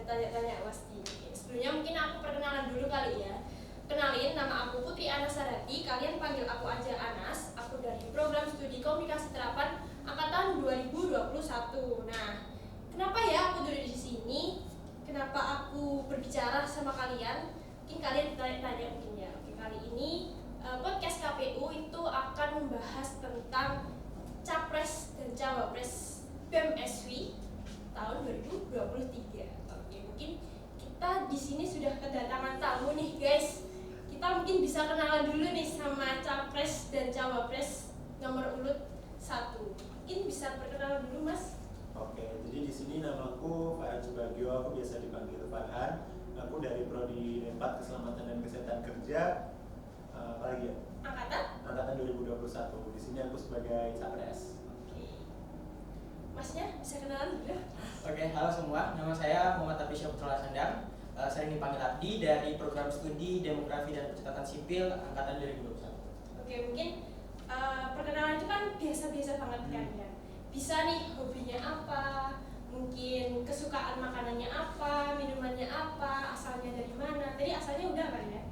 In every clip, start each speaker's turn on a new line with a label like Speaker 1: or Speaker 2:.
Speaker 1: tanya-tanya pasti. Sebelumnya mungkin aku perkenalan dulu kali ya. Kenalin, nama aku Putri Anas Sarati, kalian panggil aku aja Anas. Aku dari program studi komunikasi terapan angkatan 2021. Nah, kenapa ya aku duduk di sini? Kenapa aku berbicara sama kalian? Mungkin kalian tanya mungkin ya. Oke, kali ini podcast KPU itu akan membahas tentang Capres dan Cawapres BEM SW tahun 2023. Oke, mungkin kita di sini sudah kedatangan tamu nih, guys. Kita mungkin bisa kenalan dulu nih sama Capres dan Cawapres nomor urut 1. Mungkin bisa perkenalan dulu, Mas.
Speaker 2: Oke, jadi di sini namaku Farhan Subagio, aku biasa dipanggil Farhan. Aku dari Prodi 4 Keselamatan dan Kesehatan Kerja. Apa lagi ya? Angkatan 2021. Di sini aku sebagai Capres.
Speaker 1: Oke. Masnya bisa kenalan dulu?
Speaker 3: Oke, halo semua. Nama saya Muhammad Abisya Putra Sandang. Sering dipanggil Abdi dari program studi Demografi dan Pencatatan Sipil angkatan 2021.
Speaker 1: Oke, mungkin perkenalan itu kan biasa-biasa banget kan ya. Bisa nih hobinya apa, mungkin kesukaan makanannya apa, minumannya apa, asalnya dari mana. Tadi asalnya udah kan ya?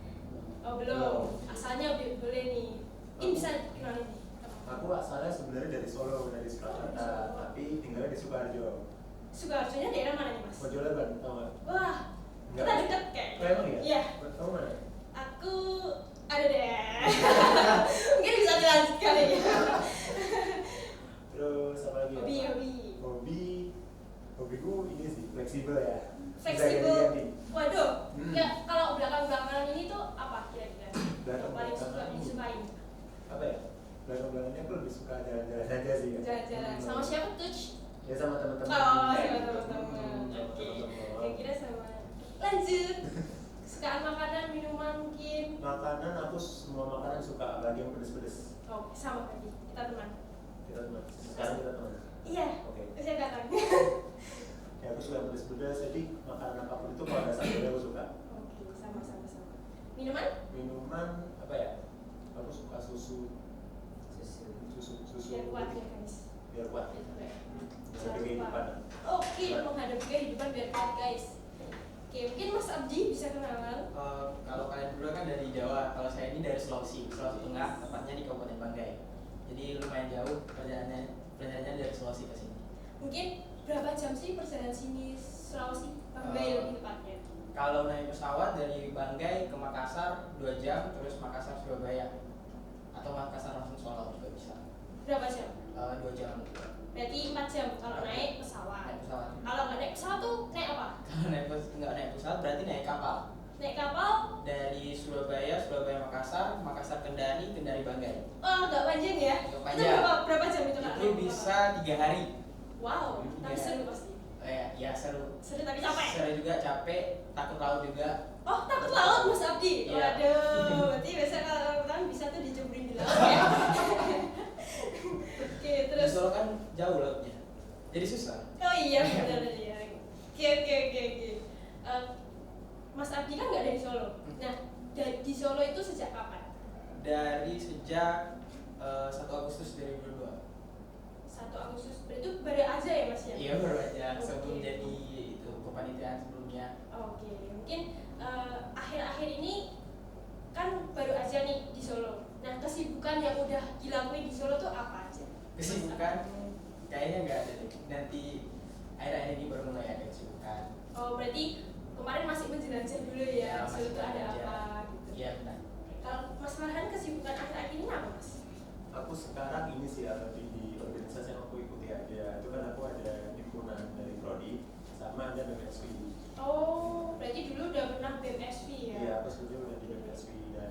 Speaker 1: Oh belum, asalnya boleh nih. Mungkin bisa kenalin nih.
Speaker 2: Aku asalnya sebenarnya dari Solo, dari Surakarta, tapi tinggalnya di Sukoharjo.
Speaker 1: Sukoharjonya daerah mana nih, Mas?
Speaker 2: Pojolaban, tau nggak?
Speaker 1: Wah,
Speaker 2: Enggak.
Speaker 1: kita deket kayak.
Speaker 2: Oh, emang ya?
Speaker 1: Iya.
Speaker 2: Kamu mana?
Speaker 1: Aku ada deh. Mungkin bisa dilanjutkan ya.
Speaker 2: Terus apa lagi? Hobiku ini sih fleksibel ya.
Speaker 1: Fleksibel.
Speaker 2: Ganti-ganti.
Speaker 1: Waduh. Ya kalau belakang-belakangan ini tuh apa kira-kira? Yang paling suka
Speaker 2: Belakang-belakangan
Speaker 1: disukain?
Speaker 2: Apa ya? Belakang-belakangnya aku lebih suka jalan-jalan saja sih ya.
Speaker 1: Jalan-jalan. Sama siapa tuh?
Speaker 2: Ya sama teman-teman.
Speaker 1: Oh, sama teman-teman. Oke.
Speaker 2: Teman-teman.
Speaker 1: Kira-kira sama. Lanjut. Kesukaan makanan, minuman mungkin.
Speaker 2: Makanan aku semua makanan suka, apalagi yang pedes-pedes.
Speaker 1: Oh, sama tadi. Kita teman.
Speaker 2: Kita teman. Sekarang kita teman.
Speaker 1: Iya.
Speaker 2: Oke.
Speaker 1: Saya datang.
Speaker 2: Ya aku suka yang pedes-pedes, jadi makanan apapun itu kalau ada sambalnya aku suka.
Speaker 1: Oke, sama-sama. Minuman?
Speaker 2: Minuman apa ya? Aku suka susu.
Speaker 1: Biar kuat ya, guys.
Speaker 2: Biar kuat.
Speaker 1: Itu ya.
Speaker 2: Bisa kehidupan.
Speaker 1: Oke, menghadapi kehidupan biar kuat, guys. Oke, mungkin Mas Abdi bisa kenalan.
Speaker 3: Kalau kalian berdua kan dari Jawa, kalau saya ini dari Sulawesi Tengah, tepatnya di Kabupaten Banggai. Jadi lumayan jauh perjalanannya dari Sulawesi ke sini.
Speaker 1: Mungkin berapa jam sih perjalanan sini Sulawesi Banggai lebih tepatnya?
Speaker 3: Kalau naik pesawat dari Banggai ke Makassar 2 jam, terus Makassar Surabaya, atau Makassar langsung Solo juga bisa.
Speaker 1: Berapa jam?
Speaker 3: 2 jam.
Speaker 1: Berarti 4 jam kalau naik pesawat.
Speaker 3: Naik pesawat.
Speaker 1: Kalau nggak naik pesawat tuh naik apa?
Speaker 3: Kalau nggak naik pesawat berarti naik kapal.
Speaker 1: Naik kapal?
Speaker 3: Dari Surabaya Makassar Kendari Banggai.
Speaker 1: Oh, nggak panjang ya?
Speaker 3: Nggak
Speaker 1: Itu
Speaker 3: panjang.
Speaker 1: berapa jam itu Kak?
Speaker 3: Itu bisa 3 hari.
Speaker 1: Wow, tapi
Speaker 3: Iya.
Speaker 1: seru pasti.
Speaker 3: Ya seru.
Speaker 1: Seru tapi capek.
Speaker 3: Seru juga, capek, takut laut juga.
Speaker 1: Oh, takut laut Mas Abdi?
Speaker 3: Iya.
Speaker 1: Waduh, berarti biasa kalau orang bisa tuh dijeburin di laut ya. Oke,
Speaker 3: Di
Speaker 1: terus.
Speaker 3: Solo kan jauh lautnya, jadi susah.
Speaker 1: Oh iya, benar ya. Oke. Mas Abdi kan nggak dari Solo. Nah, di Solo itu sejak kapan?
Speaker 3: Dari sejak 1 Agustus 2022.
Speaker 1: 1 Agustus. Berarti itu baru aja ya Mas ya?
Speaker 3: Iya baru aja, sebelum
Speaker 1: Oke.
Speaker 3: jadi itu kepanitiaan sebelumnya.
Speaker 1: Oke, mungkin akhir-akhir ini kan baru aja nih di Solo. Nah, kesibukan yang udah dilakuin di Solo tuh apa aja?
Speaker 3: Kesibukan kayaknya nggak ada deh. Nanti akhir-akhir ini baru mulai ada kesibukan.
Speaker 1: Oh, berarti kemarin masih menjelajah dulu ya,
Speaker 3: Ya,
Speaker 1: di Solo
Speaker 3: masih
Speaker 1: tuh ada
Speaker 3: menjelajah.
Speaker 1: apa gitu.
Speaker 3: Iya benar.
Speaker 1: Kalau Mas Farhan kesibukan akhir-akhir ini apa Mas?
Speaker 2: Aku sekarang ini sih lebih di organisasi yang aku ikuti aja. Itu kan aku ada himpunan dari Prodi sama ada BMSW.
Speaker 1: Oh, berarti dulu udah pernah BMSW ya?
Speaker 2: Iya, aku sebelumnya udah di BMSW dan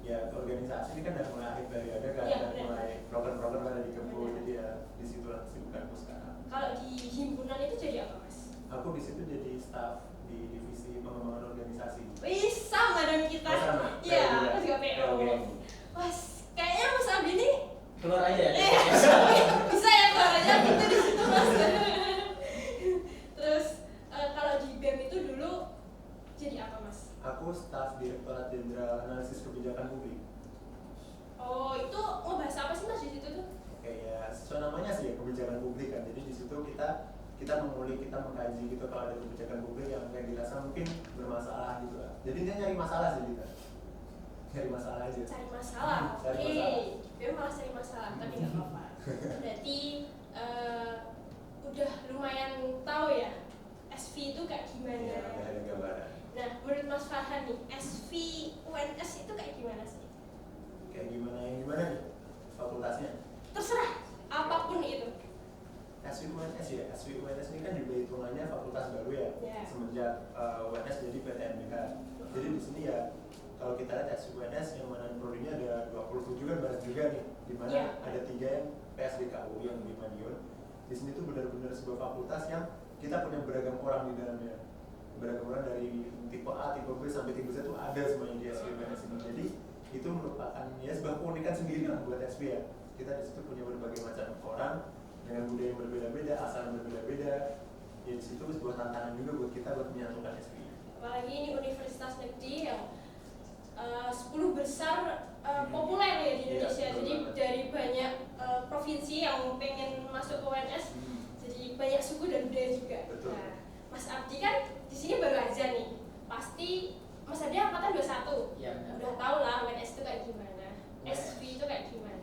Speaker 2: ya organisasi ini kan udah mulai akhir periode kan,
Speaker 1: Iya,
Speaker 2: dan
Speaker 1: benar.
Speaker 2: mulai program-program ada di Kempu,
Speaker 1: Benar.
Speaker 2: jadi ya di situlah kesibukanku sekarang.
Speaker 1: Kalau di himpunan itu jadi apa Mas?
Speaker 2: Aku di situ jadi staf di divisi pengembangan organisasi.
Speaker 1: Wih, sama dong kita.
Speaker 2: Oh, sama?
Speaker 1: Iya,
Speaker 2: PO juga?
Speaker 1: aku juga PO.
Speaker 2: Oke.
Speaker 1: Mas, kayaknya Mas Abdi ini
Speaker 3: Keluar aja.
Speaker 1: bisa ya keluarnya gitu di situ Mas. Terus kalau di BEM itu dulu jadi apa Mas?
Speaker 2: Aku staf Direktorat Jenderal Analisis Kebijakan Publik.
Speaker 1: Oh, itu ngebahas apa sih Mas di situ tuh?
Speaker 2: Kayak sesuai namanya sih ya, kebijakan publik kan. Jadi di situ kita kita mengulik, kita mengkaji gitu kalau ada kebijakan publik yang dirasa mungkin bermasalah gitu lah. Jadi dia nyari masalah sih kita. Cari masalah aja.
Speaker 1: Cari masalah. Oke. Dia malah cari masalah, tapi nggak apa-apa. Berarti udah lumayan tahu ya SV itu kayak gimana.
Speaker 2: Iya, ada gambaran.
Speaker 1: Nah, menurut Mas Farhan nih, SV UNS itu kayak gimana sih?
Speaker 2: Kayak gimana nih fakultasnya?
Speaker 1: Terserah, apapun itu.
Speaker 2: SWUNS ya, SWUNS ini kan juga hitungannya fakultas baru ya, semenjak UNS jadi PTNBH. Jadi di sini ya, kalau kita lihat SWUNS yang mana prodinya ada 27 kan banyak juga nih, di mana ada 3 yang PSDKU yang di Madiun. Di sini tuh benar-benar sebuah fakultas yang kita punya beragam orang di dalamnya, beragam orang dari tipe A, tipe B sampai tipe Z tuh ada semuanya di SWUNS ini. Jadi itu merupakan ya sebuah keunikan sendiri lah buat SV ya. Kita di situ punya berbagai macam orang dengan budaya yang berbeda-beda, asal yang berbeda-beda. Ya di situ sebuah tantangan juga buat kita buat menyatukan SV.
Speaker 1: Apalagi ini universitas negeri yang 10 besar populer ya di Indonesia. Jadi dari banyak provinsi yang pengen masuk ke UNS, jadi banyak suku dan budaya juga.
Speaker 2: Betul.
Speaker 1: Nah, Mas Abdi kan di sini baru aja nih. Pasti Mas Abdi angkatan 21.
Speaker 3: Ya,
Speaker 1: udah tahu lah UNS itu kayak gimana, SV itu kayak gimana.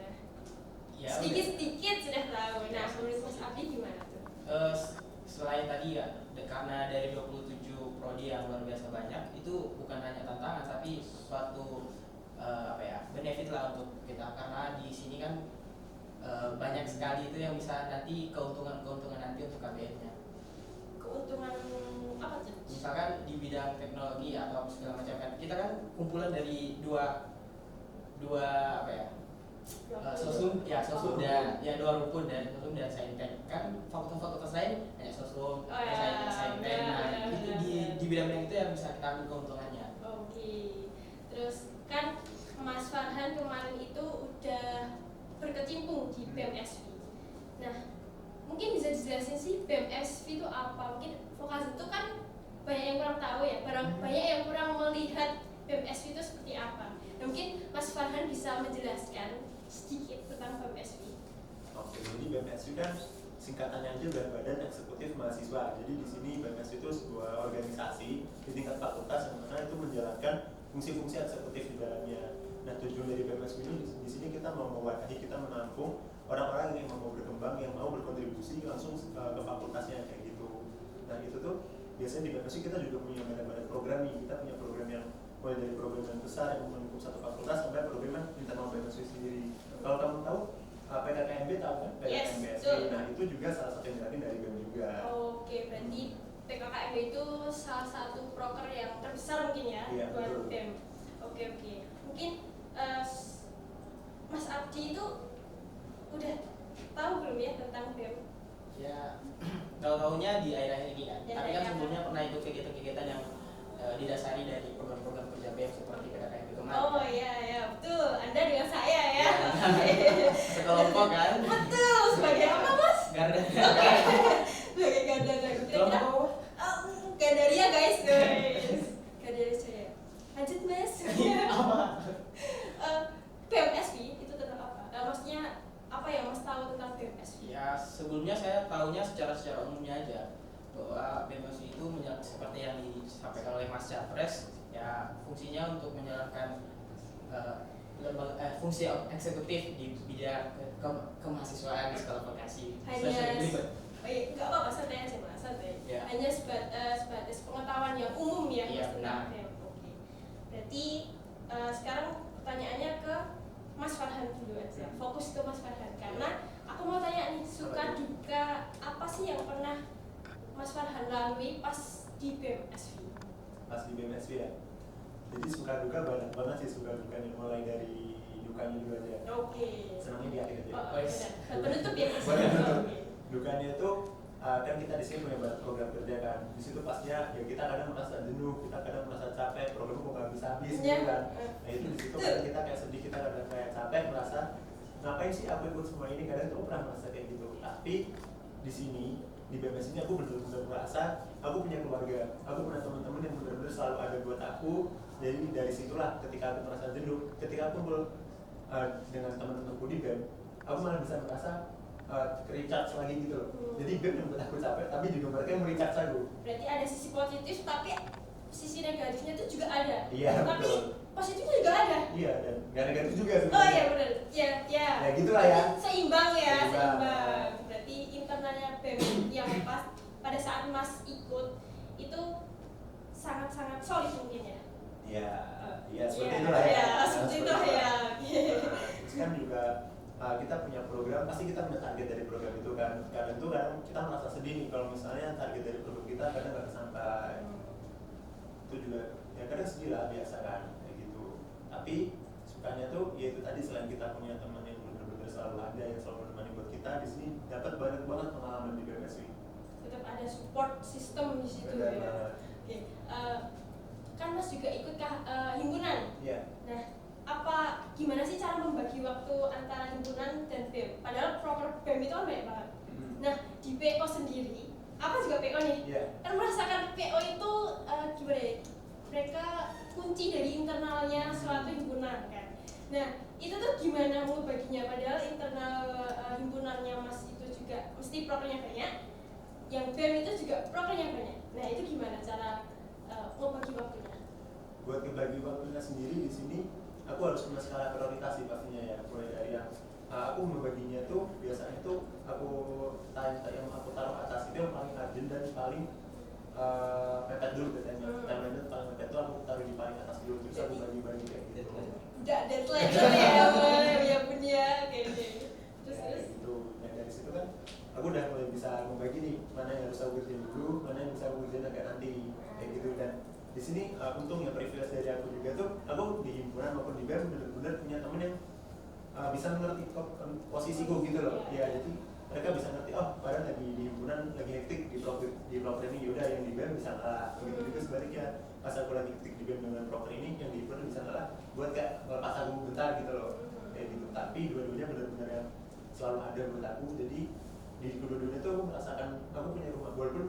Speaker 3: Ya,
Speaker 1: sedikit sudah tahu. Nah, menurut Mas Abdi gimana tuh?
Speaker 3: Selain tadi ya, karena dari 27 prodi yang luar biasa banyak, itu bukan hanya tantangan tapi suatu benefit lah untuk kita, karena di sini kan banyak sekali itu yang bisa nanti keuntungan nanti untuk KBN-nya.
Speaker 1: Keuntungan apa tuh?
Speaker 3: Misalkan di bidang teknologi atau segala macam kan, kita kan kumpulan dari dua sosum dan ya 2 rumpun dan sosum dan saintek. Kan fakultas lain hanya sosum, saintek. Nah, itu di bidang-bidang itu yang bisa kita ambil keuntungannya.
Speaker 1: Oke. Terus kan Mas Farhan kemarin itu udah berkecimpung di BEM-SV. Nah, mungkin bisa dijelasin sih BEM-SV itu apa? Mungkin vokasi itu kan banyak yang kurang tahu ya, banyak yang kurang melihat BEM-SV itu seperti apa. Nah, mungkin Mas Farhan bisa menjelaskan sedikit tentang BEM-SV.
Speaker 2: Oke, jadi BEM-SV kan singkatannya aja udah Badan Eksekutif Mahasiswa. Jadi di sini BEM-SV itu sebuah organisasi di tingkat fakultas yang mana itu menjalankan fungsi-fungsi eksekutif di dalamnya. Nah, tujuan dari BEM-SV ini di sini kita mau mewadahi, kita menampung orang-orang yang mau berkembang, yang mau berkontribusi langsung ke fakultasnya kayak gitu. Nah, itu tuh biasanya di BEM-SV kita juga punya banyak program nih. Kita punya program yang mulai dari program yang besar yang melingkup satu fakultas sampai program yang internal BEM-SV sendiri. Kalau kamu tahu PKKMB tahu kan? PKKMB. Nah, itu juga salah satu yang dari BEM juga.
Speaker 1: Oke, berarti PKKMB itu salah satu proker yang terbesar mungkin ya buat BEM. Oke. Mungkin Mas Abdi itu udah tahu belum ya tentang BEM?
Speaker 3: Ya, tahu-tahunya di akhir-akhir ini kan. Tapi kan sebelumnya pernah ikut kegiatan-kegiatan yang didasari dari program-program kerja BEM seperti PKKMB kemarin.
Speaker 1: Oh iya, betul. Anda dengan saya ya.
Speaker 3: Sekelompok kan?
Speaker 1: Betul. Sebagai apa, Mas?
Speaker 3: Garda.
Speaker 1: Sebagai garda.
Speaker 3: Kelompok.
Speaker 1: Gandaria guys. Gandaria saya. Lanjut, Mas. BEM-SV itu tentang apa? Maksudnya apa yang Mas tahu tentang BEM-SV?
Speaker 3: Ya, sebelumnya saya tahunya secara umumnya aja bahwa BEM-SV itu seperti yang disampaikan oleh Mas Capres, ya fungsinya untuk menjalankan fungsi eksekutif di bidang kemahasiswaan di sekolah vokasi.
Speaker 1: Enggak apa-apa, santai aja Mas, santai.
Speaker 3: Ya.
Speaker 1: Hanya sebatas pengetahuan yang umum ya
Speaker 3: Mas
Speaker 1: tentang BEM. Oke. Berarti sekarang pertanyaannya ke Mas Farhan dulu aja. Fokus ke Mas Farhan karena aku mau tanya nih, suka duka apa sih yang pernah Mas Farhan lalui pas di BEM-SV?
Speaker 2: Pas di BEM-SV ya. Jadi suka duka banyak banget sih, suka dukanya, mulai dari dukanya dulu aja.
Speaker 1: Oke.
Speaker 2: Senangnya di akhir aja.
Speaker 1: Penutup ya.
Speaker 2: Dukanya itu kan kita di sini punya banyak program kerja kan. Di situ pastinya ya kita kadang merasa jenuh, kita kadang merasa capek, program kok nggak habis-habis gitu kan. Nah itu di situ kadang kita kayak sedih, kita kadang kayak capek, merasa ngapain sih aku ikut semua ini, kadang tuh pernah merasa kayak gitu. Tapi di sini di BMS ini aku benar-benar merasa aku punya keluarga, aku punya teman-teman yang benar-benar selalu ada buat aku. Jadi dari situlah ketika aku merasa jenuh, ketika aku dengan teman-temanku di BEM, aku malah bisa merasa recharge lagi gitu loh. Jadi BEM yang buat aku capek, tapi juga mereka yang recharge aku.
Speaker 1: Berarti ada sisi positif, tapi sisi negatifnya itu juga ada.
Speaker 2: Iya,
Speaker 1: tapi
Speaker 2: betul.
Speaker 1: positifnya juga ada.
Speaker 2: Iya, dan nggak negatif juga
Speaker 1: Oh
Speaker 2: sebenarnya.
Speaker 1: iya benar. Ya.
Speaker 2: Ya gitulah ya.
Speaker 1: Seimbang ya,
Speaker 2: Seimbang.
Speaker 1: seimbang. Berarti internalnya BEM yang pas pada saat Mas ikut itu sangat-sangat solid mungkin ya.
Speaker 2: Iya seperti itulah ya.
Speaker 1: Iya, seperti itu ya.
Speaker 2: Terus kan juga kita punya program, pasti kita punya target dari program itu kan. Kadang tuh kan kita merasa sedih nih kalau misalnya target dari program kita kadang nggak tersampai. Itu juga ya kadang sedih lah, biasa kan kayak gitu. Tapi sukanya tuh ya itu tadi, selain kita punya teman yang benar-benar selalu ada yang selalu menemani buat kita, di sini dapat banyak banget pengalaman di BMSW.
Speaker 1: Tetap ada support system di situ
Speaker 2: Benar
Speaker 1: ya.
Speaker 2: banget.
Speaker 1: Oke. Kan Mas juga ikut himpunan.
Speaker 2: Iya.
Speaker 1: Nah, gimana sih cara membagi waktu antara himpunan dan BEM? Padahal proper BEM itu kan banyak banget. Nah, di PO sendiri, apa juga PO nih?
Speaker 2: Iya.
Speaker 1: Kan merasakan PO itu gimana ya? Mereka kunci dari internalnya suatu himpunan kan. Nah, itu tuh gimana mau baginya? Padahal internal himpunannya Mas itu juga mesti prokernya banyak, yang BEM itu juga prokernya banyak. Nah, itu gimana cara mau bagi waktunya?
Speaker 2: Buat ngebagi waktunya sendiri di sini, aku harus punya skala prioritas sih pastinya ya. Mulai dari yang aku membaginya tuh biasanya tuh aku yang aku taruh atas itu yang paling urgent dan paling mepet dulu biasanya. Timeline itu paling mepet tuh aku taruh di paling atas dulu, terus aku bagi-bagi kayak gitu.
Speaker 1: Udah deadline tuh ya punya kayak gitu. Terus
Speaker 2: gitu. Nah dari situ kan aku udah mulai bisa membagi nih mana yang harus aku kerjain dulu, mana yang bisa aku kerjain agak nanti kayak gitu. Dan di sini untung ya privilege dari aku juga tuh, aku di himpunan maupun di BEM benar-benar punya temen yang bisa mengerti posisiku gitu loh. Ya jadi mereka bisa ngerti, oh padahal lagi di himpunan lagi hektik di proker ini, yaudah yang di BEM bisa ngalah. Begitu juga sebaliknya, pas aku lagi hektik di BEM dengan proker ini, yang di himpunan bisa ngalah buat kayak melepas aku bentar gitu loh kayak gitu. Tapi dua-duanya benar-benar yang selalu ada buat aku. Jadi di kedua-duanya tuh aku merasakan aku punya rumah, walaupun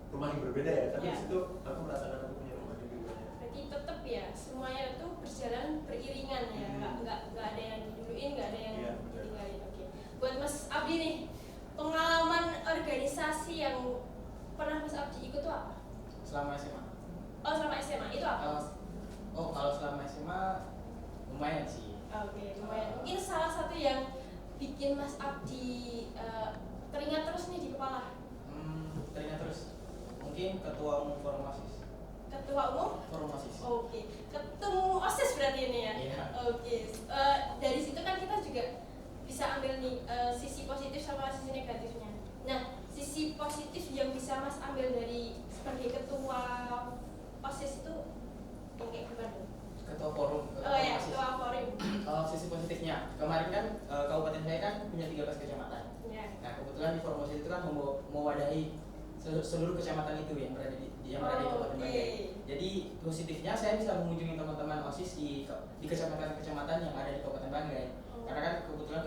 Speaker 2: rumah yang berbeda ya, tapi di situ aku merasakan aku punya rumah di keduanya.
Speaker 1: berarti tetap ya semuanya itu berjalan beriringan ya, nggak ada yang diduluin, nggak ada yang ditinggalin. Oke. Buat Mas Abdi nih, pengalaman organisasi yang pernah Mas Abdi ikut tuh apa?
Speaker 3: Selama SMA.
Speaker 1: Oh selama SMA itu apa?
Speaker 3: Kalau selama SMA lumayan sih.
Speaker 1: Oke, lumayan. Mungkin salah satu yang bikin Mas Abdi teringat terus nih di kepala.
Speaker 3: Teringat terus. Mungkin ketua umum forum OSIS.
Speaker 1: Ketua umum?
Speaker 3: Forum OSIS.
Speaker 1: Oke. Ketemu OSIS berarti ini ya?
Speaker 3: Iya.
Speaker 1: Oke. Dari situ kan kita juga bisa ambil nih sisi positif sama sisi negatifnya. Nah, sisi positif yang bisa Mas ambil dari sebagai ketua OSIS itu yang kayak gimana?
Speaker 3: Ketua forum.
Speaker 1: Oh ya, ketua forum.
Speaker 3: Sisi positifnya, kemarin kan kabupaten saya kan punya 13 kecamatan.
Speaker 1: Ya.
Speaker 3: Nah kebetulan di forum OSIS itu kan mewadahi seluruh kecamatan itu yang berada di Kabupaten Banggai. Jadi positifnya saya bisa mengunjungi teman-teman OSIS di kecamatan-kecamatan yang ada di Kabupaten Banggai. Karena kan kebetulan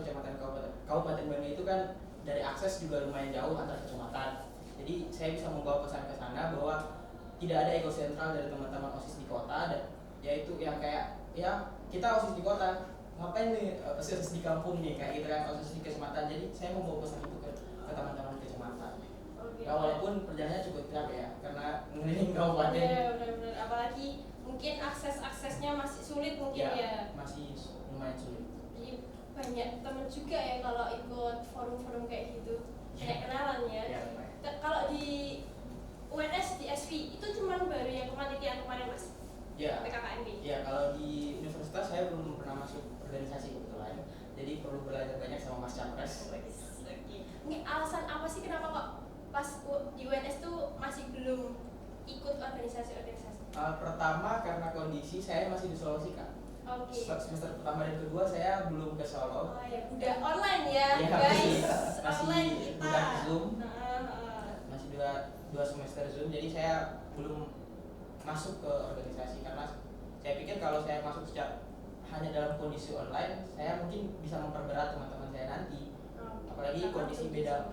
Speaker 3: Kabupaten Banggai itu kan dari akses juga lumayan jauh antar kecamatan. Jadi saya bisa membawa pesan ke sana bahwa tidak ada ego sentral dari teman-teman OSIS di kota, dan yaitu yang kayak ya kita OSIS di kota, ngapain nih OSIS di kampung nih kayak gitu kan, OSIS di kecamatan. Jadi saya membawa pesan itu ke teman-teman kecamatan. Ya, walaupun perjalanannya cukup capek ya, karena ngeliling kabupaten.
Speaker 1: Iya benar-benar, apalagi mungkin aksesnya masih sulit mungkin ya.
Speaker 3: Masih lumayan sulit.
Speaker 1: Jadi banyak teman juga ya kalau ikut forum-forum kayak gitu, kayak kenalan ya. Kalau di UNS di SV itu cuma baru yang kepanitiaan kemarin Mas?
Speaker 3: Ya.
Speaker 1: PKKMB.
Speaker 3: Ya, kalau di universitas saya belum pernah masuk organisasi kebetulan. Jadi perlu belajar banyak sama Mas Capres.
Speaker 1: Oke. Ini alasan apa sih kenapa kok pas di UNS tuh masih belum ikut organisasi-organisasi?
Speaker 3: Pertama karena kondisi saya masih di Sulawesi Kak.
Speaker 1: Oke.
Speaker 3: Semester pertama dan kedua saya belum ke Solo.
Speaker 1: Oh ya, udah online ya,
Speaker 3: Ya,
Speaker 1: guys.
Speaker 3: masih
Speaker 1: Online kita.
Speaker 3: bukan Zoom. Masih dua semester Zoom, jadi saya belum masuk ke organisasi karena saya pikir kalau saya masuk hanya dalam kondisi online, saya mungkin bisa memperberat teman-teman saya nanti. Apalagi kondisi beda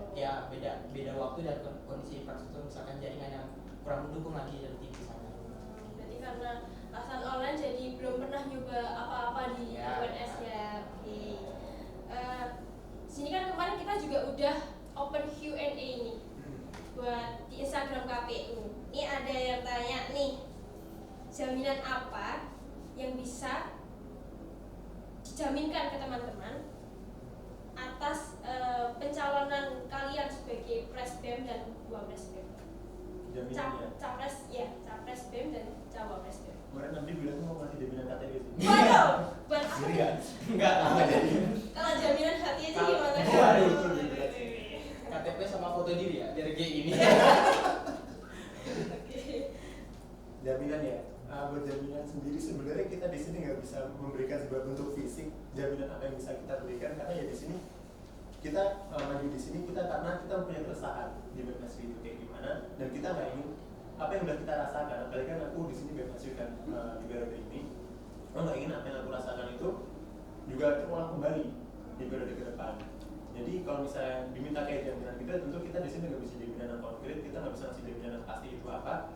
Speaker 3: waktu dan kondisi infrastruktur, misalkan jaringan yang kurang mendukung lagi dari di sana.
Speaker 1: Berarti karena alasan online jadi belum pernah nyoba apa-apa di UNS ya. Oke. Di sini kan kemarin kita juga udah open Q&A nih buat di Instagram KPU. Ini ada yang tanya nih, jaminan apa yang bisa dijaminkan ke teman-teman atas pencalonan kalian sebagai Presbem dan Wapres-Bem?
Speaker 2: Jaminannya.
Speaker 1: Capres ya, Capres BEM dan Cawapres BEM.
Speaker 2: Kemarin nanti bilang tuh mau ngasih jaminan KTP sih.
Speaker 1: Waduh, buat apa?
Speaker 2: Jadi kan?
Speaker 3: Enggak jadi.
Speaker 1: Kalau jaminan hati aja gimana?
Speaker 3: Waduh, KTP sama foto diri ya dari G ini.
Speaker 2: Jaminan ya. Buat jaminan sendiri sebenarnya kita di sini nggak bisa memberikan sebuah bentuk fisik jaminan apa yang bisa kita berikan, karena ya di sini kita maju di sini kita karena kita punya keresahan di BMSW itu kayak gimana, dan kita nggak ingin apa yang udah kita rasakan. Apalagi kan aku di sini BMSW kan di periode ini, aku nggak ingin apa yang aku rasakan itu juga terulang kembali di periode ke depan. Jadi kalau misalnya diminta kayak jaminan kita, tentu kita di sini nggak bisa jaminan yang konkret, kita nggak bisa ngasih jaminan yang pasti itu apa.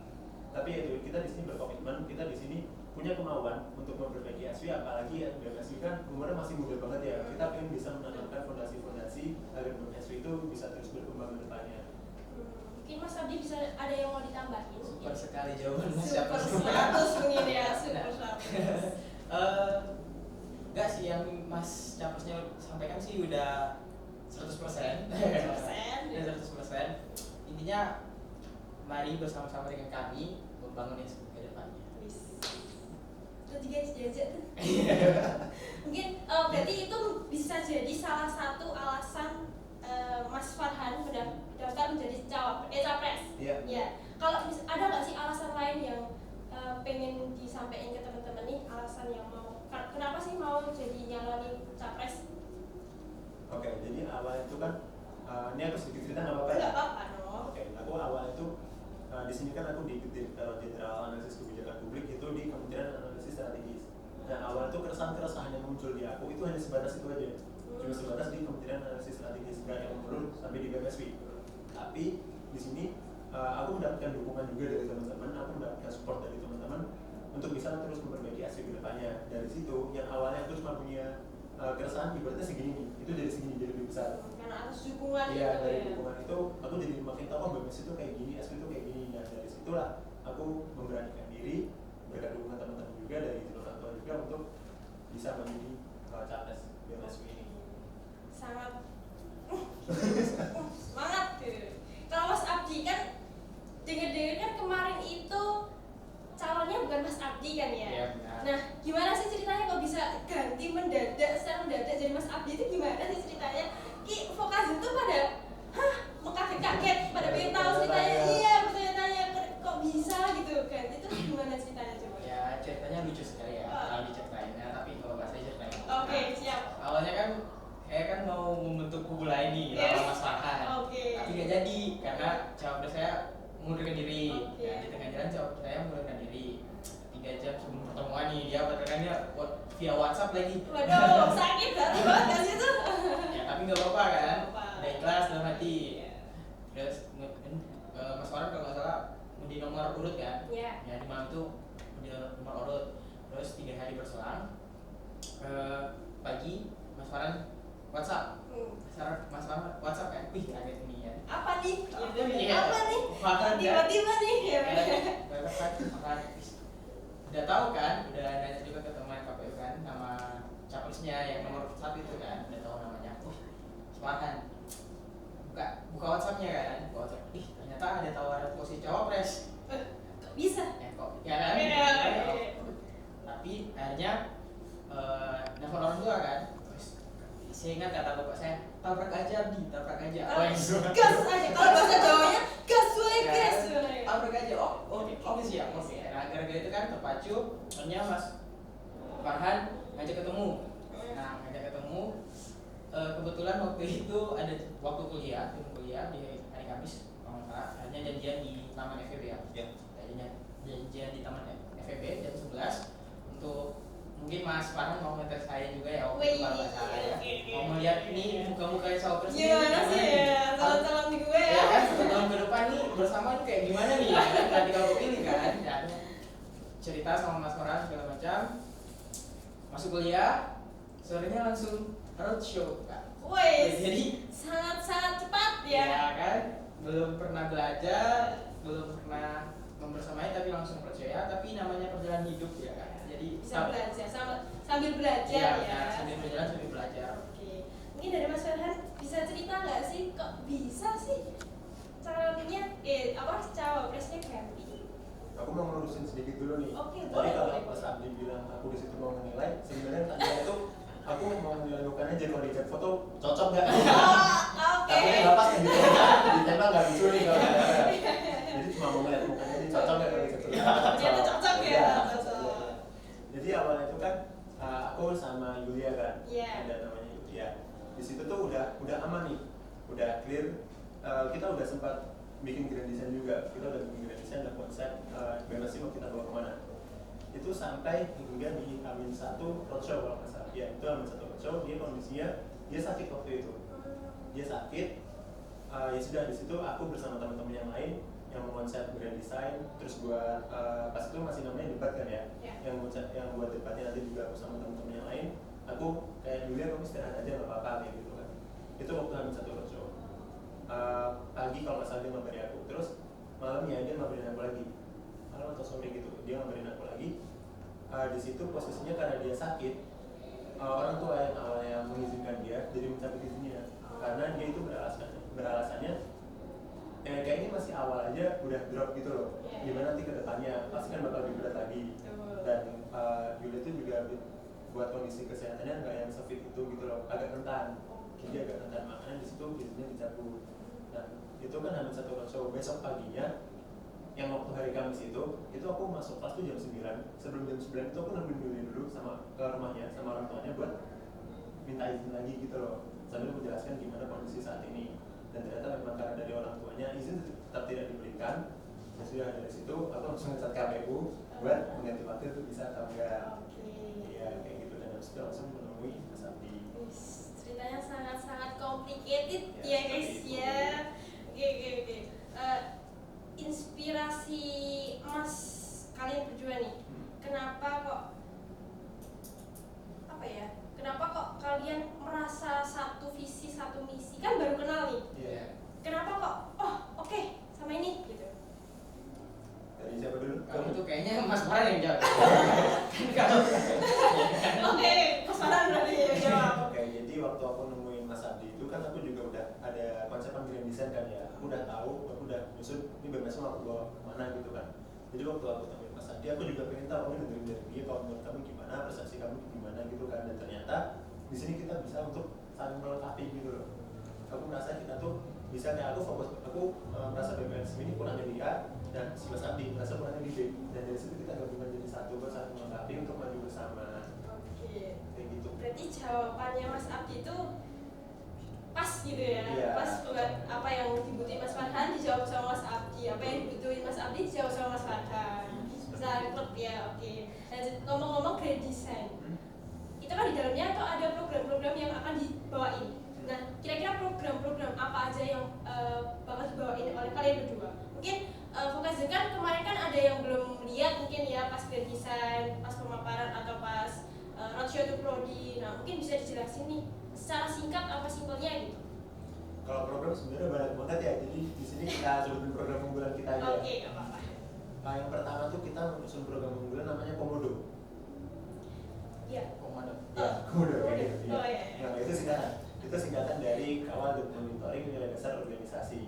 Speaker 2: Tapi ya itu kita di sini berkomitmen, kita di sini punya kemauan untuk memperbaiki ASW, apalagi ya BMSW kan umurnya masih muda banget ya. Kita pengen bisa menanamkan fondasi-fondasi agar BMSW itu bisa terus berkembang ke depannya.
Speaker 1: Mungkin Mas Abdi bisa ada yang mau ditambahin?
Speaker 3: Super sekali jawaban Mas
Speaker 1: Super
Speaker 3: Syafri.
Speaker 1: 100 mungkin ya, super 100.
Speaker 3: Enggak sih, yang Mas Capresnya sampaikan sih udah 100%.
Speaker 1: 100%.
Speaker 3: Udah 100%. Intinya mari bersama-sama dengan kami membangun yang ke depannya.
Speaker 1: Itu juga jajak tuh. Mungkin berarti itu bisa jadi salah satu alasan Mas Farhan mendaftar menjadi capres.
Speaker 2: Iya.
Speaker 1: Ya. Kalau ada nggak sih alasan lain yang pengen disampaikan ke teman-teman nih, alasan yang mau kenapa sih mau jadi nyalonin capres?
Speaker 2: Oke, jadi awal itu kan ini aku sedikit cerita nggak apa-apa ya?
Speaker 1: Nggak apa-apa dong.
Speaker 2: Oke, aku awal itu di sini kan aku di Direktorat Jenderal Analisis Kebijakan Publik itu di Kementerian Analisis Strategis. Nah awal itu keresahan-keresahan yang muncul di aku itu hanya sebatas itu aja, cuma sebatas di Kementerian Analisis Strategis, nggak yang menurun sampai di BMSW. Tapi di sini aku mendapatkan dukungan juga dari teman-teman, aku mendapatkan support dari teman-teman untuk bisa terus memperbaiki ASW ke depannya. Dari situ yang awalnya aku cuma punya keresahan ibaratnya segini nih, itu dari segini jadi lebih besar.
Speaker 1: Karena atas dukungan
Speaker 2: Iya,
Speaker 1: itu
Speaker 2: dari
Speaker 1: ya.
Speaker 2: dukungan itu aku jadi makin tahu BMS itu kayak gini, ASW itu kayak gini. Nah dari situlah aku memberanikan diri berkat dukungan teman-teman juga dari jalur aktual juga untuk bisa menjadi capres BMSW ini.
Speaker 1: Sangat semangat tuh. Kalau Mas Abdi kan dengar-dengar kan kemarin itu calonnya bukan Mas Abdi kan ya?
Speaker 3: Iya, benar.
Speaker 1: Nah, gimana sih ceritanya kok bisa ganti mendadak secara mendadak jadi Mas Abdi itu gimana sih ceritanya? Ki Vokazin tuh pada kaget-kaget, pada pengen tahu ceritanya. Iya, bertanya-tanya kok bisa gitu kan? Itu gimana ceritanya coba?
Speaker 3: Ya ceritanya lucu sekali ya kalau diceritain, ya, tapi kalau nggak saya ceritain.
Speaker 1: Oke, siap.
Speaker 3: Awalnya kan saya kan mau membentuk kubu lain nih lawan Mas Farhan.
Speaker 1: Oke.
Speaker 3: Tapi nggak jadi karena cawapres saya mengundurkan diri.
Speaker 1: Oke.
Speaker 3: Nah, di tengah jalan cawapres saya mengundurkan diri. 3 jam sebelum pertemuan nih dia batalkannya via WhatsApp lagi.
Speaker 1: Waduh, sakit banget gak sih itu?
Speaker 3: Ya tapi nggak apa-apa kan.
Speaker 1: Nggak apa-apa.
Speaker 3: Udah ikhlas dalam hati. Terus Mas Farhan kalau nggak salah di nomor urut kan.
Speaker 1: Iya.
Speaker 3: Ya di malam itu di nomor urut. Terus 3 hari berselang pagi Mas Farhan WhatsApp. Mas Farhan WhatsApp kan. Wih kaget nih ya.
Speaker 1: Apa nih?
Speaker 3: Apa nih?
Speaker 1: Apa nih?
Speaker 3: Farhan kan.
Speaker 1: Tiba-tiba nih. Ya.
Speaker 3: Farhan udah tahu kan, udah nanya juga ke teman KPU kan nama capresnya yang nomor 1 itu kan, udah tahu namanya. Farhan buka WhatsAppnya kan, buka WhatsApp. Ih ternyata ada tawaran posisi cawapres.
Speaker 1: Kok bisa?
Speaker 3: Ya kok, ya kan?
Speaker 1: Iya.
Speaker 3: Tapi akhirnya nelfon orang tua kan. Terus saya ingat kata bapak saya, tabrak aja Abdi, tabrak aja.
Speaker 1: Gas aja. Kalau bahasa Jawanya gas wae gas.
Speaker 3: Tabrak aja. Oh siap. Oke. Nah gara-gara itu kan terpacu, akhirnya Mas Farhan ngajak ketemu. Nah ngajak ketemu. Kebetulan waktu itu ada waktu kuliah di hari Kamis, akhirnya janjian di Taman FEB ya. Janjian di Taman FEB jam 11 untuk mungkin Mas Farhan mau ngetes saya juga ya waktu itu kalau nggak salah ya. Mau melihat ini muka-mukanya cawapres ini
Speaker 1: Gimana sih ya? Salam-salam di gue
Speaker 3: ya
Speaker 1: ya.
Speaker 3: kan 1 tahun ke depan nih bersama nih kayak gimana nih ya kan tadi kalau pilih kan ya, cerita sama Mas Farhan segala macam, masuk kuliah sorenya langsung roadshow kan.
Speaker 1: Wes,
Speaker 3: Jadi
Speaker 1: sangat cepat
Speaker 3: ya
Speaker 1: ya.
Speaker 3: kan, belum pernah belajar, belum pernah membersamai tapi langsung percaya, tapi namanya perjalanan hidup ya kan. Jadi
Speaker 1: Bisa belajar sambil belajar
Speaker 3: iya,
Speaker 1: ya.
Speaker 3: sambil berjalan sambil belajar.
Speaker 1: Oke, mungkin dari Mas Farhan bisa cerita nggak sih kok bisa sih calonnya cawapresnya ganti?
Speaker 2: Aku mau ngelurusin sedikit dulu nih.
Speaker 1: Oke,
Speaker 2: Tadi
Speaker 1: boleh,
Speaker 2: kalau
Speaker 1: boleh.
Speaker 2: Mas Abdi bilang aku di situ mau menilai, sebenarnya tadinya itu aku mau menilai mukanya aja kalau dicek foto cocok nggak?
Speaker 1: Oke.
Speaker 2: Tapi nggak pas kan gitu. Ditembak nggak lucu nih kalau nggak ada. Jadi cuma mau ngeliat mukanya aja cocok nggak kalau dicek foto.
Speaker 1: Ternyata cocok ya.
Speaker 2: Iya,
Speaker 1: Cocok.
Speaker 2: Jadi awalnya itu kan aku sama Yulia kan,
Speaker 1: Iya.
Speaker 2: ada namanya Yulia. Di situ tuh udah aman nih, udah clear. Kita udah sempat bikin grand design juga. Kita udah bikin grand design dan konsep bebas sih mau kita bawa kemana. Itu sampai hingga di Amin 1 roadshow kalau nggak salah. Ya itu Amin 1 roadshow, dia kondisinya dia sakit waktu itu. Dia sakit. Ya sudah di situ aku bersama teman-teman yang lain yang mengonsep grand design, terus buat pas itu masih namanya debat kan ya.
Speaker 1: Ya.
Speaker 2: Yang buat debatnya nanti juga aku sama teman-teman yang lain. Aku kayak dulu kamu istirahat aja nggak apa-apa kayak gitu kan. Itu waktu Amin 1 roadshow. Pagi kalau nggak salah dia ngabari aku, terus malamnya dia ngabarin aku lagi, malam atau sore gitu dia ngabarin aku lagi. Di situ posisinya karena dia sakit, orang tua yang awalnya mengizinkan dia jadi mencabut izinnya karena dia itu beralasannya kayak ini masih awal aja udah drop gitu loh, gimana nanti ke depannya pasti kan bakal lebih berat lagi. Dan Yulia itu juga buat kondisi kesehatannya nggak yang sefit itu gitu loh, agak rentan, jadi agak rentan, makanya di situ izinnya dicabut. Dan itu kan Amin 1 roadshow. Besok paginya yang waktu hari Kamis itu aku masuk kelas tuh jam 9. Sebelum jam 9 itu aku nemuin Yulia dulu sama ke rumahnya sama orang tuanya buat minta izin lagi gitu loh, sambil menjelaskan gimana kondisi saat ini. Dan ternyata memang karena dari orang tuanya izin tetap tidak diberikan. Ya sudah, dari situ aku langsung ngecat KPU buat mengganti waktu itu bisa atau enggak. Iya kayak gitu, dan habis itu langsung menemui Mas Abdi.
Speaker 1: Ceritanya sangat complicated
Speaker 2: Ya,
Speaker 1: ya guys
Speaker 2: seperti itu.
Speaker 1: ya. Oke. Inspirasi Mas kalian berdua nih, kenapa kok kalian merasa satu visi satu misi, kan baru kenal nih,
Speaker 2: Iya.
Speaker 1: kenapa kok oke, sama ini gitu?
Speaker 2: Dari siapa dulu?
Speaker 3: Kamu tuh kayaknya Mas Farhan yang jawab.
Speaker 1: Oke, Mas Farhan berarti yang jawab.
Speaker 2: Oke, jadi waktu aku nemuin Mas Abdi itu kan aku juga udah ada konsepan grand design kan ya. Aku udah tahu, aku udah nyusun ini bebas mau aku bawa kemana gitu kan. Jadi waktu aku temuin Mas Abdi, aku juga pengen tahu, aku dengerin dari dia kalau menurut kamu gimana, persepsi kamu gimana gitu kan. Dan ternyata di sini kita bisa untuk saling melengkapi gitu loh. Aku merasa kita tuh bisa kayak aku merasa BPSM ini kurang dari A dan si Mas Abdi merasa kurang dari B, dan dari situ kita gabungan jadi satu buat saling melengkapi untuk maju bersama.
Speaker 1: Oke.
Speaker 2: Kayak gitu.
Speaker 1: Berarti jawabannya Mas Abdi itu pas gitu ya,
Speaker 2: Iya.
Speaker 1: pas buat apa yang dibutuhin Mas Farhan dijawab sama Mas Abdi, apa yang dibutuhin Mas Abdi dijawab sama Mas Farhan. Bisa klub ya, oke. Lanjut, ngomong-ngomong grand design, itu kan di dalamnya tuh ada program-program yang akan dibawain. Nah, kira-kira program-program apa aja yang bakal dibawain oleh kalian berdua? Mungkin Fokus kan kemarin kan ada yang belum lihat mungkin ya pas grand design, pas pemaparan atau pas roadshow to prodi. Nah, mungkin bisa dijelasin nih secara singkat apa simpelnya gitu.
Speaker 2: Kalau program sebenarnya banyak banget ya, jadi di sini kita sebutin program unggulan kita aja.
Speaker 1: Oke, nggak apa-apa.
Speaker 2: Nah, yang pertama tuh kita menyusun program unggulan namanya Komodo.
Speaker 1: Iya.
Speaker 3: Komando.
Speaker 2: Ya, Komodo.
Speaker 1: Komodo.
Speaker 2: Kayak gitu, ya.
Speaker 1: Oh, iya.
Speaker 2: Nah, itu singkatan. Itu singkatan dari Kawal dan Monitoring Nilai Dasar Organisasi.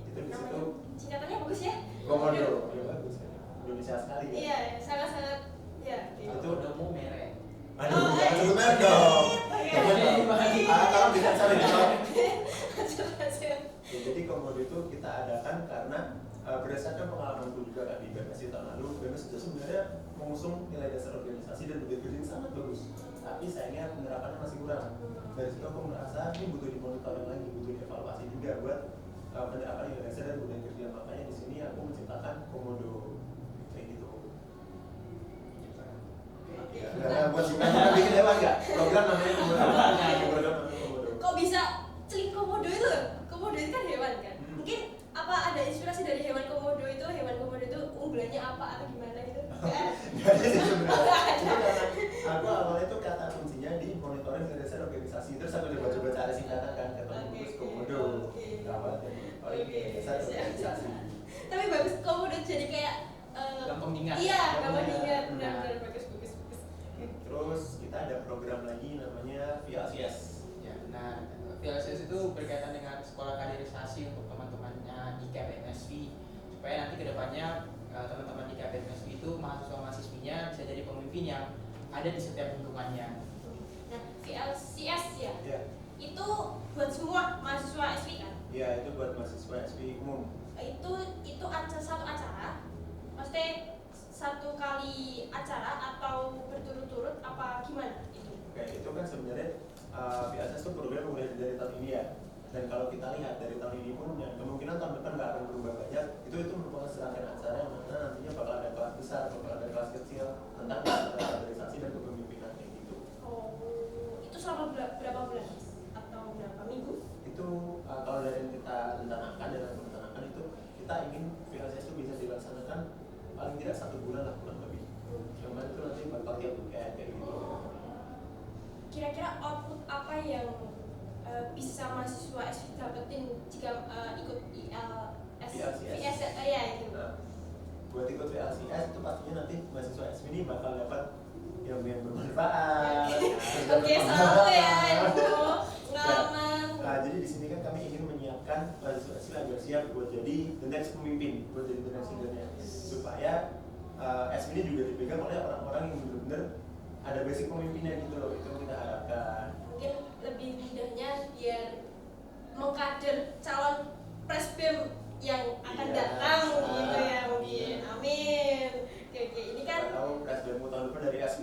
Speaker 2: Itu di situ.
Speaker 1: Singkatannya bagus ya.
Speaker 2: Komodo. Ya bagus ya. Indonesia sekali ya.
Speaker 1: Iya, sangat-sangat ya.
Speaker 2: Itu
Speaker 3: Komodo merek.
Speaker 2: Aduh, jangan sebut merek dong. Kalau bisa cari dong. Ya, jadi Komodo itu kita adakan karena berdasarkan pengalamanku juga kan di BMS tahun lalu. BMS itu sebenarnya mengusung nilai dasar organisasi dan berdiri sangat bagus, tapi sayangnya penerapannya masih kurang. Dari situ aku merasa ini butuh dimonitoring lagi, butuh dievaluasi juga buat penerapan nilai dasar dan budaya kerja. Makanya di sini aku menciptakan Komodo kayak gitu. Nah, buat kita bikin hewan nggak? Program namanya Komodo. Program namanya Komodo.
Speaker 1: Kok bisa celing komodo itu? Komodo itu kan hewan kan? Mungkin apa ada inspirasi dari hewan komodo itu? Hewan komodo itu unggulannya apa atau gimana gitu?
Speaker 2: Nggak ada sih sebenarnya. Itu karena aku awalnya tuh kata kuncinya di monitoring nilai dasar organisasi. Terus aku coba cari bagus komodo. Gawat ya. Oh iya, dasar organisasi.
Speaker 1: Tapi bagus komodo jadi kayak
Speaker 3: gampang diingat.
Speaker 1: Iya, gampang diingat. Benar bagus.
Speaker 2: Terus kita ada program lagi namanya VLCS.
Speaker 3: Ya, nah VLCS itu berkaitan dengan sekolah kaderisasi untuk teman-temannya di KPMSV supaya nanti kedepannya teman-teman di KPMSV itu mahasiswa-mahasiswinya bisa jadi pemimpin yang ada di setiap lingkungannya.
Speaker 1: Nah, VLCS ya?
Speaker 2: Iya.
Speaker 1: Itu buat semua mahasiswa SV kan?
Speaker 2: Iya, itu buat mahasiswa SV umum.
Speaker 1: Itu satu acara, maksudnya satu kali acara atau berturut-turut apa gimana itu?
Speaker 2: Oke, itu kan sebenarnya VLCS itu program mulai dari tahun ini ya. Dan kalau kita lihat dari tahun ini pun ya, kemungkinan tahun depan nggak akan berubah banyak. Itu merupakan serangkaian acara yang mana nantinya bakal ada kelas besar, bakal ada kelas kecil tentang kaderisasi dan kepemimpinan kayak gitu.
Speaker 1: Oh, itu selama berapa bulan atau berapa minggu?
Speaker 2: Itu kalau dari yang kita rencanakan itu kita ingin VLCS itu bisa dilaksanakan paling tidak 1 bulan lah, kurang lebih. Cuman itu nanti bakal tiap weekend kayak gitu.
Speaker 1: Kira-kira output apa yang bisa mahasiswa SV dapetin jika ikut
Speaker 2: VLCS?
Speaker 1: Ya itu.
Speaker 2: Nah, buat ikut VLCS itu pastinya nanti mahasiswa SV ini bakal dapat yang bermanfaat.
Speaker 1: Oke, selalu ya itu pengalaman.
Speaker 2: Nah, jadi di sini kan kami ingin menyiapkan mahasiswa SV agar siap buat jadi the next pemimpin, buat jadi the next leadernya, supaya SV ini juga dipegang oleh orang-orang yang benar-benar ada basic pemimpinnya gitu loh. Itu kita harapkan.
Speaker 1: Mungkin lebih mudahnya biar mengkader calon presbem yang akan datang gitu ya mungkin. Amin. Oke, ini kan
Speaker 2: tahu presbemmu tahun depan dari SV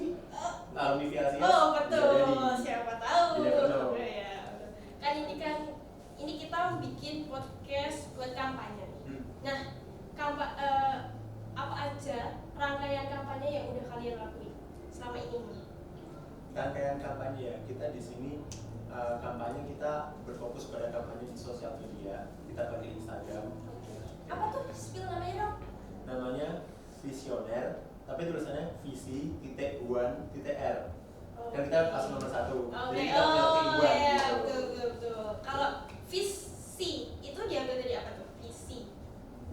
Speaker 2: alumni VLCS.
Speaker 1: Oh betul, siapa tahu.
Speaker 2: Ya.
Speaker 1: Kan ini kita bikin podcast buat kampanye. Nah, apa aja rangkaian kampanye yang udah kalian lakuin selama ini?
Speaker 2: Rangkaian kampanye ya, kita di sini kampanye kita berfokus pada kampanye di sosial media. Kita pakai Instagram.
Speaker 1: Apa tuh spill namanya dong?
Speaker 2: Namanya Visioner, tapi tulisannya visi.1.r. Kan kita pas nomor 1.
Speaker 1: Oke,
Speaker 2: Jadi kita punya
Speaker 1: ya,
Speaker 2: gitu.
Speaker 1: betul. Kalau visi itu diambil dari apa tuh? Visi.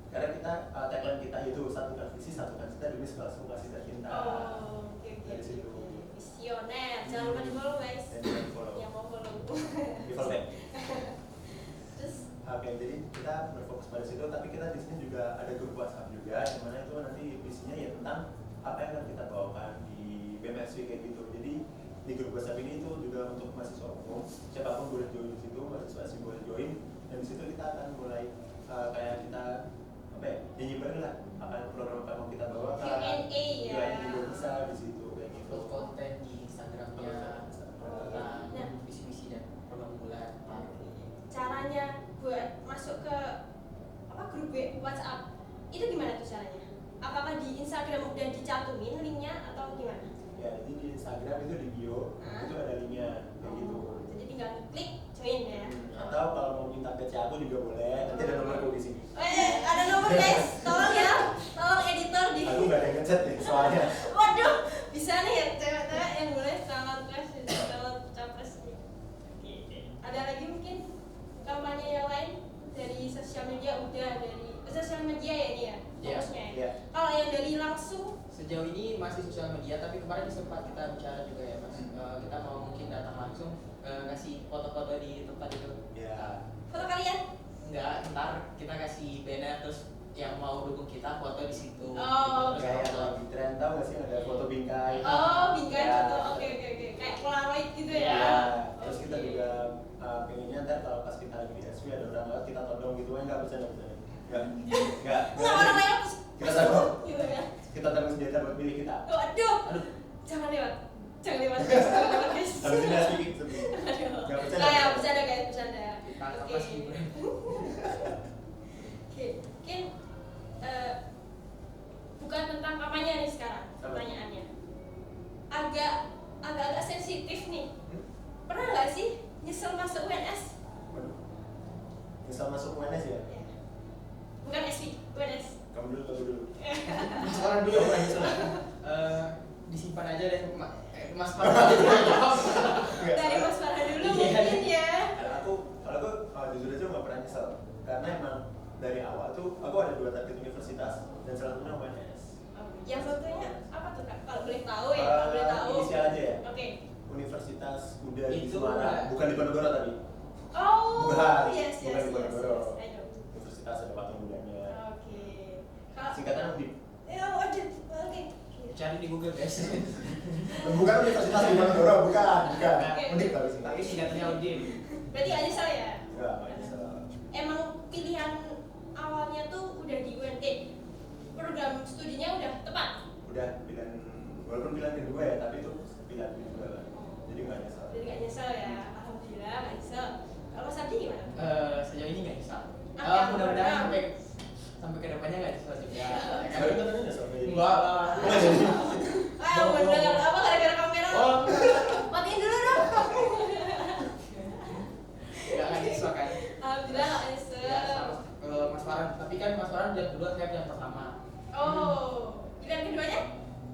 Speaker 2: Karena kita tagline kita itu satukan visi, satukan cita demi suka cita cinta.
Speaker 1: Oh, oke.
Speaker 2: Dari situ.
Speaker 1: Visioner. Jangan lupa di follow guys.
Speaker 2: Dan di follow.
Speaker 1: Yang mau follow.
Speaker 2: Di follow back.
Speaker 1: Terus
Speaker 2: Oke, jadi kita berfokus pada situ, tapi kita di sini juga ada grup WhatsApp juga, yang mana itu nanti visinya ya tentang apa yang akan kita bawakan di BMSW kayak gitu. Jadi di grup WhatsApp ini itu juga untuk mahasiswa umum, siapapun boleh join di situ, mahasiswa asing boleh join, dan di situ kita akan mulai kayak kita apa ya, nyimparin lah apa program apa yang mau kita bawakan.
Speaker 1: Q&A ya.
Speaker 2: juga bisa di situ kayak gitu.
Speaker 3: Upload konten di Instagramnya tentang visi-misi dan program bulan.
Speaker 1: Caranya buat masuk ke grup WhatsApp itu gimana tuh caranya? Apakah di Instagram udah dicantumin linknya atau gimana?
Speaker 2: Ya, jadi di Instagram itu di bio itu ada linknya kayak gitu.
Speaker 1: Jadi tinggal klik join ya.
Speaker 2: Atau kalau mau minta PC aku juga boleh, nanti ada nomorku di sini.
Speaker 1: Ada nomor guys, tolong ya, tolong editor di.
Speaker 2: Aku nggak ada ngechat nih soalnya.
Speaker 1: Waduh, bisa nih ya cewek-cewek yang boleh calon capres nih. Ada lagi mungkin kampanye yang lain dari sosial media udah dari sosial media ya ini ya fokusnya ya. Kalau yang dari langsung
Speaker 3: sejauh ini masih sosial media, tapi kemarin sempat kita bicara juga ya mas. Kita mau mungkin datang langsung ngasih foto-foto di tempat itu.
Speaker 2: Ya.
Speaker 1: Foto kalian?
Speaker 3: Enggak, ntar kita kasih banner terus yang mau dukung kita foto di situ.
Speaker 1: Oh,
Speaker 3: gitu,
Speaker 2: Kayak
Speaker 3: terus foto.
Speaker 2: lagi tren tahu nggak sih ada foto bingkai?
Speaker 1: Oh, bingkai
Speaker 2: Ya.
Speaker 1: foto. Oke. Kayak Polaroid gitu ya.
Speaker 2: Ya. Terus kita juga pengennya ntar kalau pas kita lagi di SV ada orang lewat kita todong gitu, enggak bercanda. Enggak.
Speaker 1: Nggak orang lewat.
Speaker 2: Kita todong.
Speaker 1: Gitu ya.
Speaker 2: Kita todong senjata buat milik kita.
Speaker 1: Aduh. Jangan lewat guys.
Speaker 2: Habis ini asli gitu. Enggak bercanda.
Speaker 1: Kayak bercanda guys, bercanda.
Speaker 3: Tangkap
Speaker 1: Oke.
Speaker 3: Mas Gibran.
Speaker 1: Oke, mungkin bukan tentang kampanye nih sekarang pertanyaannya. Agak sensitif nih. Pernah nggak sih nyesel masuk UNS?
Speaker 2: Waduh. Misal masuk UNS ya?
Speaker 1: Bukan SV, UNS.
Speaker 2: Kamu dulu.
Speaker 3: Sekarang dulu orang itu disimpan aja deh Mas Farhan.
Speaker 1: Dari Mas Farhan dulu
Speaker 3: Iya.
Speaker 1: mungkin ya.
Speaker 2: Kalau aku dari awal tuh aku ada 2 target universitas dan salah satunya UNS.
Speaker 1: Yang satunya apa tuh Kak? Kalau boleh tahu ya, kalau boleh tahu.
Speaker 2: Inisial aja ya.
Speaker 1: Oke.
Speaker 2: Universitas Muda di
Speaker 3: Itu
Speaker 2: Semarang, bukan di Ponorogo tadi.
Speaker 1: Oh,
Speaker 2: Bukan,
Speaker 1: yes,
Speaker 2: bukan
Speaker 1: yes,
Speaker 2: di
Speaker 1: yes,
Speaker 2: Ponorogo.
Speaker 1: yes. I know.
Speaker 2: Universitas ada patung budanya.
Speaker 1: Oke. Kalau
Speaker 2: Singkatan UNDIP.
Speaker 1: ya waduh, oke.
Speaker 3: Cari di Google guys.
Speaker 2: Bukan Universitas di Ponorogo, bukan.
Speaker 1: Oke.
Speaker 2: UNDIP tapi
Speaker 3: Tapi singkatannya Udin.
Speaker 1: Berarti aja salah ya?
Speaker 2: Enggak, nggak bisa.
Speaker 1: Emang pilihan awalnya tuh udah di UNT. Program studinya udah tepat.
Speaker 2: Udah pilihan, walaupun pilihan kedua ya, tapi itu pilihan kedua lah. Jadi nggak nyesal.
Speaker 1: Jadi gak nyesel ya. Alhamdulillah gak nyesel. Kalau Mas Adi gimana?
Speaker 3: Sejauh ini nggak bisa.
Speaker 1: Ah,
Speaker 3: Mudah-mudahan
Speaker 1: ya.
Speaker 3: sampai ke depannya nggak bisa juga.
Speaker 2: Sekarang katanya nyesal nggak jadi.
Speaker 3: Enggak lah.
Speaker 2: Nggak jadi.
Speaker 1: Ah, bener apa gara-gara kamera?
Speaker 3: Oh,
Speaker 1: Matiin dulu dong.
Speaker 3: nggak bisa kan?
Speaker 1: Alhamdulillah gak
Speaker 3: Ya,
Speaker 1: nyesel.
Speaker 3: sama ke Mas Farhan. Tapi kan Mas Farhan yang kedua, saya yang pertama.
Speaker 1: Oh, pilihan keduanya?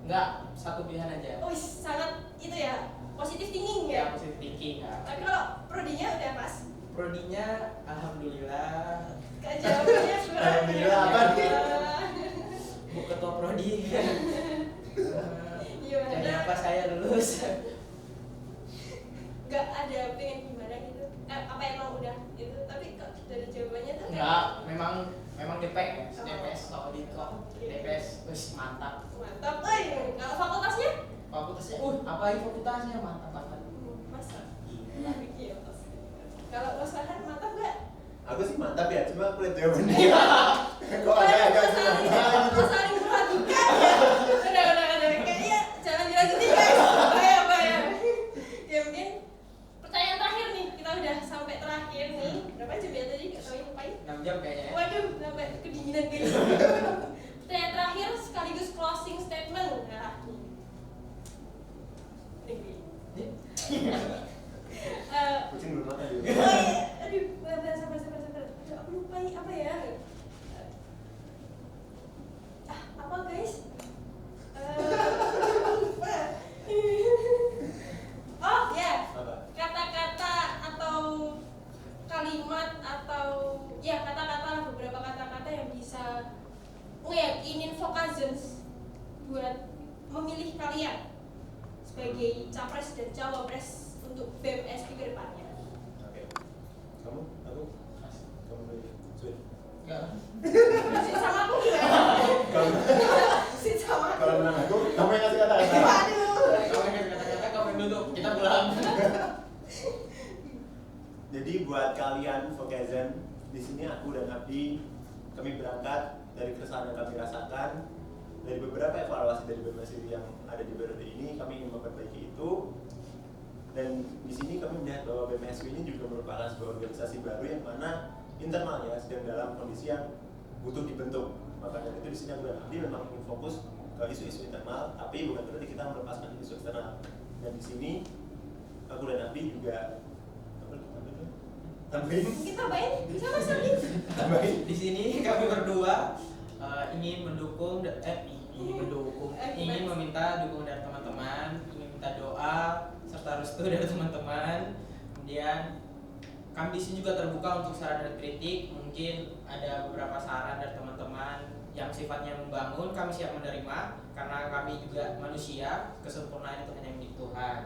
Speaker 3: Enggak, satu pilihan aja.
Speaker 1: Oh, sangat itu ya, positif thinking
Speaker 3: Ya,
Speaker 1: ya.
Speaker 3: positive thinking ya.
Speaker 1: Tapi kalau prodinya udah pas.
Speaker 3: Prodinya, alhamdulillah.
Speaker 1: Gak jawabannya sebenarnya.
Speaker 2: Alhamdulillah, apa nih?
Speaker 3: Bu ketua prodi. Jadi
Speaker 1: Gimana?
Speaker 3: apa saya lulus?
Speaker 1: Gak ada pengen gimana gitu. Apa emang udah gitu? Tapi kok dari jawabannya tuh
Speaker 3: Enggak, memang DPS, DPS kalau di DPS terus mantap.
Speaker 1: mantap. Kalau fakultasnya?
Speaker 3: Fakultasnya, apa ini fakultasnya mantap banget.
Speaker 1: Masa?
Speaker 3: Iya.
Speaker 1: Iya, pas. Kalau Mas Farhan mantap gak?
Speaker 2: Aku sih mantap ya, cuma aku lihat jawabannya. Kok agak
Speaker 1: saling memperhatikan ya. Udah. Kayaknya jangan dilanjutin guys. Bahaya. Ya mungkin pertanyaan terakhir nih. Kita udah sampai terakhir nih. Berapa jam ya tadi? Gak tau ya, lupain.
Speaker 3: 6 jam kayaknya ya.
Speaker 1: Waduh, sampai kedinginan guys. Pertanyaan terakhir sekaligus closing statement. Nah.
Speaker 2: Kucing belum makan dulu.
Speaker 1: Oh iya, aduh, bentar, sabar. Aduh, aku lupa apa ya? Apa guys? Lupa. Oh ya,
Speaker 2: Apa?
Speaker 1: kata-kata atau kalimat atau ya kata-kata beberapa kata-kata yang bisa ngeyakinin Vokazens buat memilih kalian sebagai capres dan cawapres untuk BMSP ke depannya.
Speaker 2: Oke. Kamu? Aku? Kamu dulu. Sweet.
Speaker 3: Enggak.
Speaker 1: Sit sama aku gimana?
Speaker 2: Kamu?
Speaker 1: Sit sama aku.
Speaker 2: Kalau menang aku, kamu yang ngasih kata-kata.
Speaker 1: Waduh.
Speaker 3: Kamu yang kata-kata, kamu yang duduk, kita pulang.
Speaker 2: Jadi buat kalian Vokazen, di sini aku dan Abdi kami berangkat dari keresahan yang kami rasakan dari beberapa evaluasi dari BMSI yang ada di periode ini, kami ingin memperbaiki itu. Dan di sini kami melihat bahwa BMSW ini juga merupakan sebuah organisasi baru yang mana internalnya sedang dalam kondisi yang butuh dibentuk. Maka dari itu di sini aku dan Abdi memang ingin fokus ke isu-isu internal, tapi bukan berarti kita melepaskan isu eksternal. Dan di sini aku dan Abdi juga tambahin.
Speaker 1: Kita baik bisa Mas Adi.
Speaker 2: Tambahin.
Speaker 3: Di sini kami berdua ingin mendukung ingin meminta dukungan dari teman-teman, ingin minta doa serta restu dari teman-teman. Kemudian kami di sini juga terbuka untuk saran dan kritik. Mungkin ada beberapa saran dari teman-teman yang sifatnya membangun, kami siap menerima karena kami juga manusia, kesempurnaan itu hanya milik Tuhan.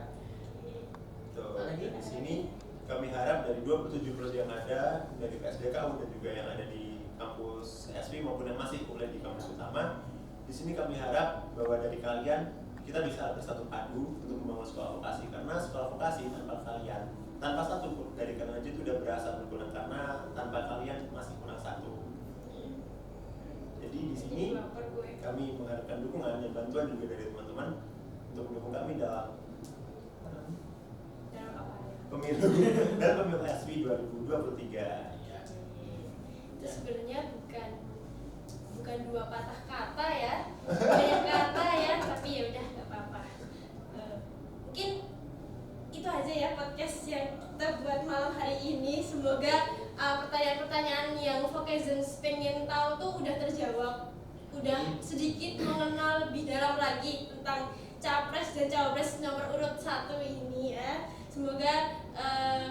Speaker 2: Tuh, di sini kami harap dari 27 prodi yang ada dari PSDKU dan juga yang ada di kampus SP maupun yang masih kuliah di kampus utama, di sini kami harap bahwa dari kalian kita bisa bersatu padu untuk membangun sekolah vokasi, karena sekolah vokasi tanpa kalian, tanpa satu pun dari kalian aja itu udah berasa berkurang, karena tanpa kalian masih kurang satu. Jadi di sini kami mengharapkan dukungan dan bantuan juga dari teman-teman untuk mendukung kami dalam pemilu dan pemilu SP 2023.
Speaker 1: Itu sebenarnya bukan dua patah kata ya, banyak kata ya, tapi ya udah nggak apa-apa. Mungkin itu aja ya podcast yang kita buat malam hari ini. Semoga pertanyaan-pertanyaan yang Vokazens pengen tahu tuh udah terjawab, udah sedikit mengenal lebih dalam lagi tentang capres dan cawapres nomor urut 1 ini ya. Semoga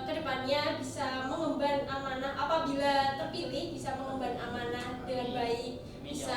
Speaker 1: kedepannya bisa mengemban amanah, apabila terpilih bisa mengemban amanah dengan baik, bisa